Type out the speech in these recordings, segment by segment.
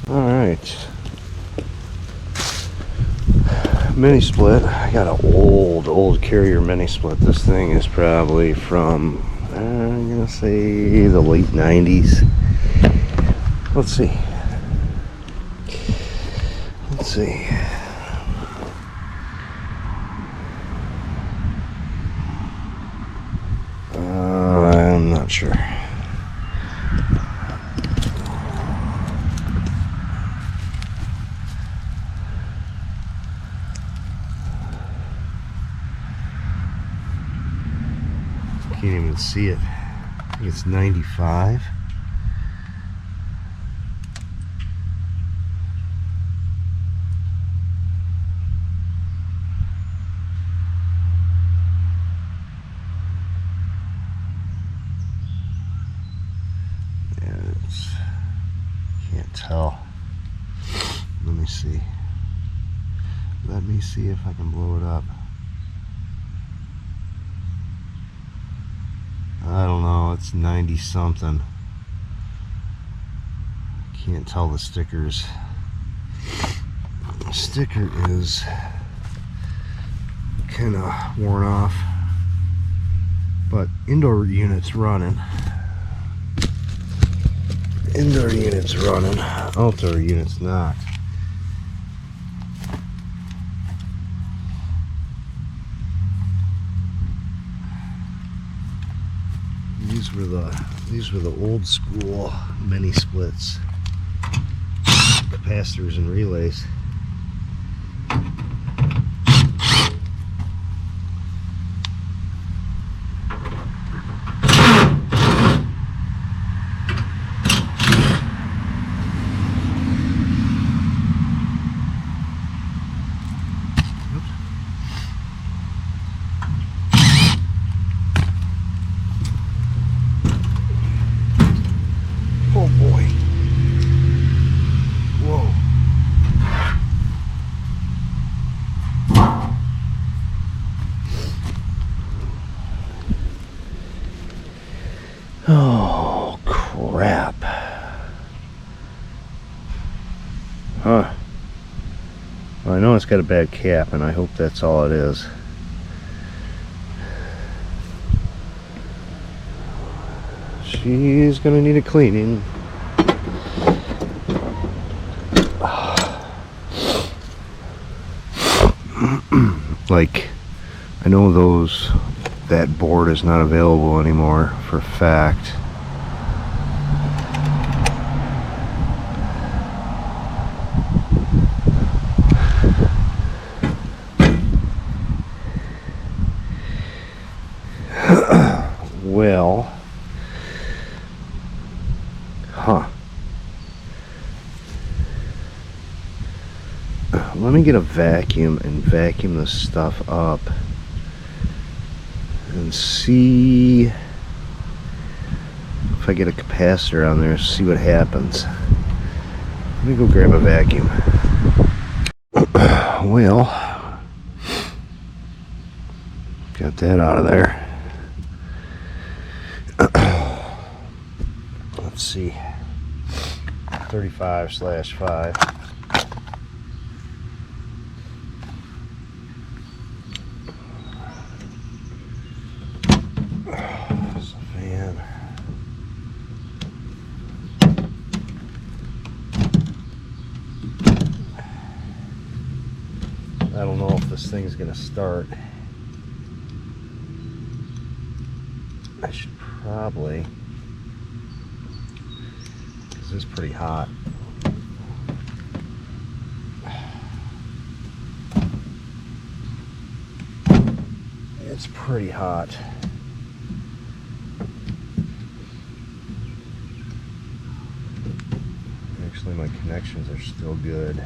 Alright. Mini split. I got an old Carrier mini split. This thing is probably from, I'm gonna say the late 90s. Let's see. I'm not sure. Can't even see it. I think it's 95. Can't tell. Let me see. Let me see if I can blow it up. I don't know, it's 90 something. Can't tell the stickers. The sticker is kind of worn off, but indoor unit's running. Indoor unit's running, outdoor unit's not. These were the old school mini splits, capacitors and relays. Oh, crap. Huh. Well, I know it's got a bad cap, and I hope that's all it is. She's gonna need a cleaning. Like, I know that board is not available anymore for a fact. Well, let me get a vacuum and vacuum this stuff up and see if I get a capacitor on there, see what happens. Let me go grab a vacuum. Well, got that out of there. Let's see, 35/5. I don't know if this thing's gonna start. I should probably, because it's pretty hot. It's pretty hot. Actually, my connections are still good.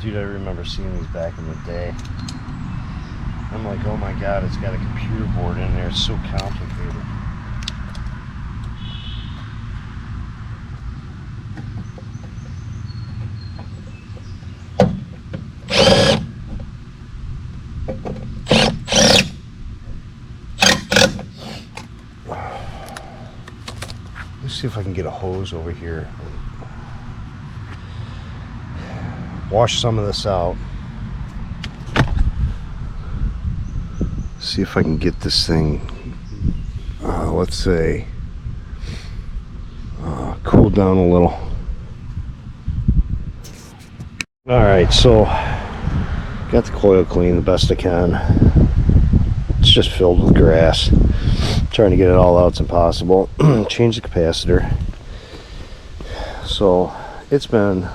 Dude, I remember seeing these back in the day. I'm like, oh my god, it's got a computer board in there. It's so complicated. Let's see if I can get a hose over here. Wash some of this out. See if I can get this thing, let's say, cooled down a little. Alright, so got the coil clean the best I can. It's just filled with grass. Trying to get it all out, it's impossible. Change the capacitor. So it's been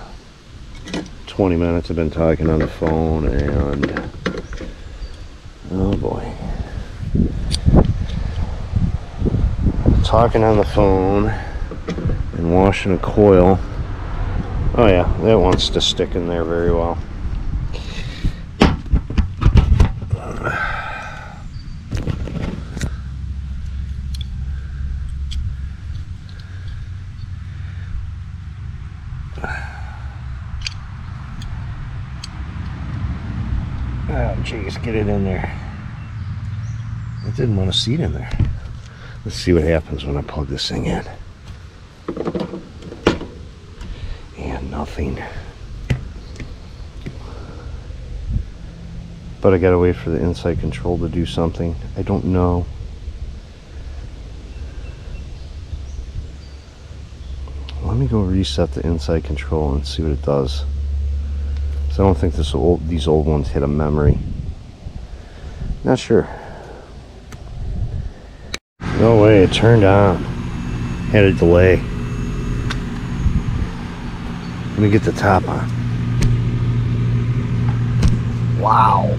20 minutes I've been talking on the phone, and oh boy, talking on the phone and washing a coil. Oh yeah, that wants to stick in there very well. Oh jeez, get it in there. I didn't want to see it in there. Let's see what happens when I plug this thing in. And nothing. But I gotta wait for the inside control to do something. I don't know. Let me go reset the inside control and see what it does. So I don't think these old ones hit a memory. Not sure. No way, it turned on. Had a delay. Let me get the top on. Wow.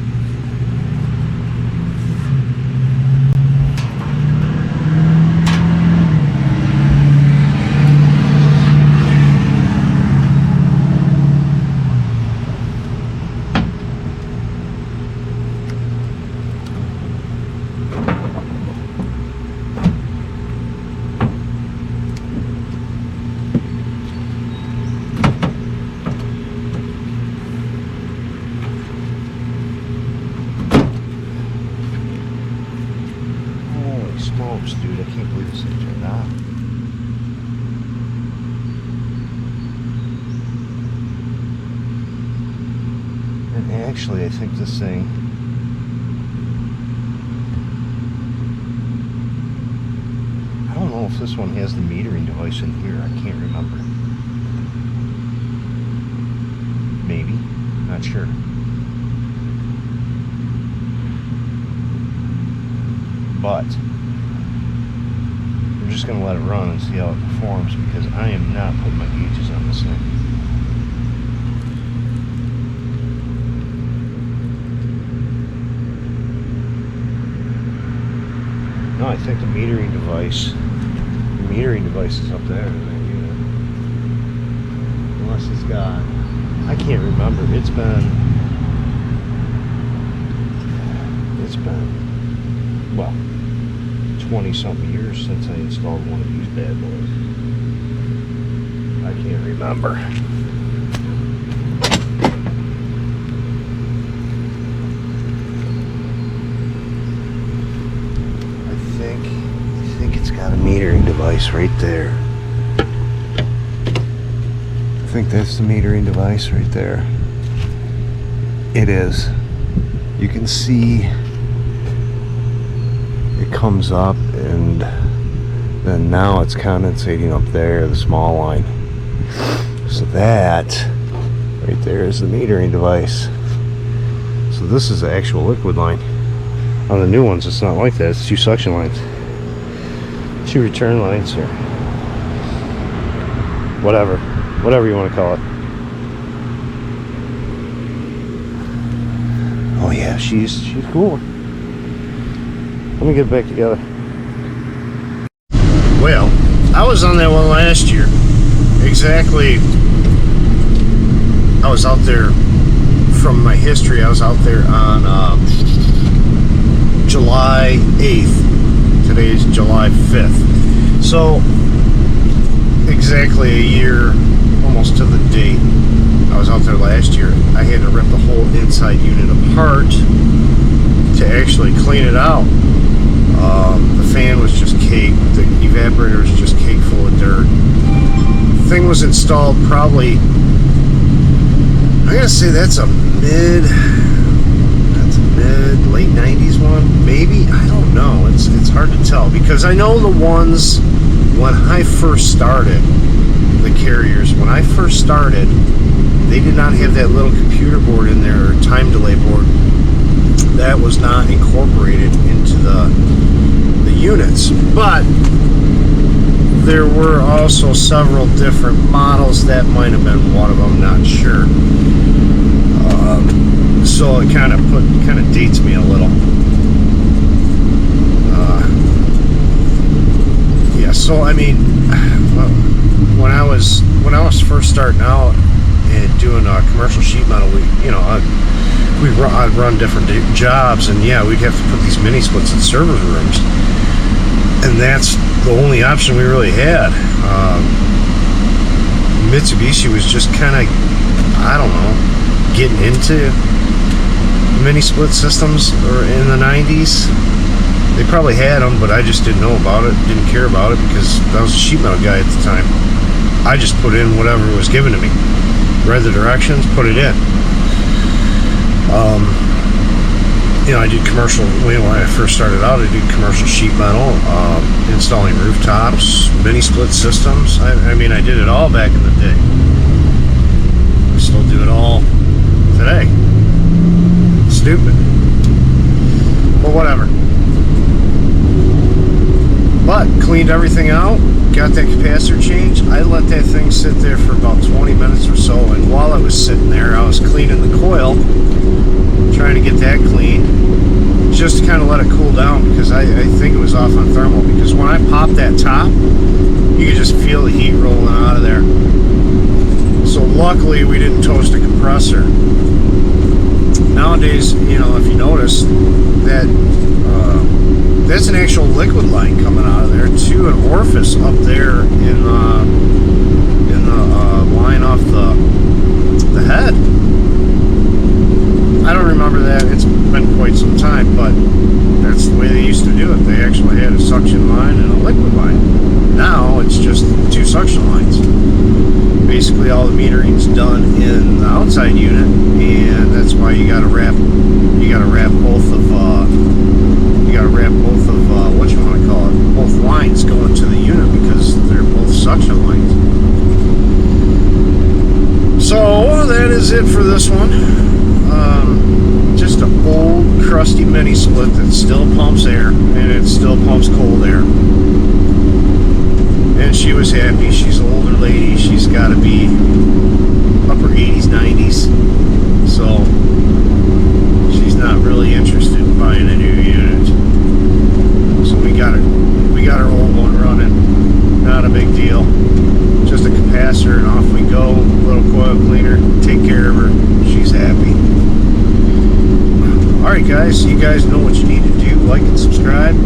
Dude, I can't believe this thing turned on. And actually, I think this thing, I don't know if this one has the metering device in here. I can't remember. Maybe. Not sure. But I'm just going to let it run and see how it performs, because I am not putting my gauges on this thing. No, I think the metering device is up there. Unless it's got, I can't remember. It's been, well, 20-something years since I installed one of these bad boys. I can't remember. I think it's got a metering device right there. I think that's the metering device right there. It is. You can see it comes up, and then now it's condensating up there, the small line. So that right there is the metering device. So this is the actual liquid line. On the new ones it's not like that. It's two suction lines, two return lines, or whatever you want to call it. Oh yeah, she's cool. Let me get it back together. Well, I was on that one last year. Exactly. I was out there from my history, I was out there on July 8th. Today is July 5th. So, exactly a year, almost to the date, I was out there last year. I had to rip the whole inside unit apart to actually clean it out. The fan was just caked. The evaporator was just caked full of dirt. The thing was installed probably, I gotta say that's a mid, late 90s one, maybe? I don't know. It's hard to tell, because I know the ones when I first started, the carriers, when I first started, they did not have that little computer board in there, or time delay board. That was not incorporated into the units. But there were also several different models. That might have been one of them, not sure. So it kind of dates me a little. Yeah. So I mean, when I was first starting out and doing commercial sheet metal, I'd run different jobs, and yeah, we'd have to put these mini splits in servers' rooms, and that's the only option we really had. Mitsubishi was just kind of, I don't know, getting into mini split systems, or in the 90s. They probably had them, but I just didn't know about it, didn't care about it, because I was a sheet metal guy at the time. I just put in whatever was given to me, read the directions, put it in. I did commercial, when I first started out, I did commercial sheet metal, installing rooftops, mini split systems. I mean, I did it all back in the day. I still do it all today. Stupid. But whatever. But cleaned everything out, got that capacitor changed. I let that thing sit there for about 20 minutes or so, and while I was sitting there, I was cleaning the coil, trying to get that clean, just to kind of let it cool down, because I think it was off on thermal, because when I popped that top, you could just feel the heat rolling out of there. So luckily we didn't toast a compressor. Nowadays, if you notice, that's an actual liquid line coming out of there to an orifice up there in the line off the head. I don't remember that. It's been quite some time, but that's the way they used to do it. They actually had a suction line and a liquid line. Now it's just two suction lines. Basically, all the metering's done in the outside unit, and that's why you got to wrap both of what you want to call it, both lines going to the unit, because they're both suction lines. So that is it for this one. Just an old crusty mini split that still pumps air, and it still pumps cold air. And she was happy. She's an older lady. She's got to be upper 80s, 90s. So she's not really interested in buying a new unit. So we got her old one running. Not a big deal. Just a capacitor, and off we go. Little coil cleaner. Take care of her. She's happy. Alright guys, you guys know what you need to do. Like and subscribe.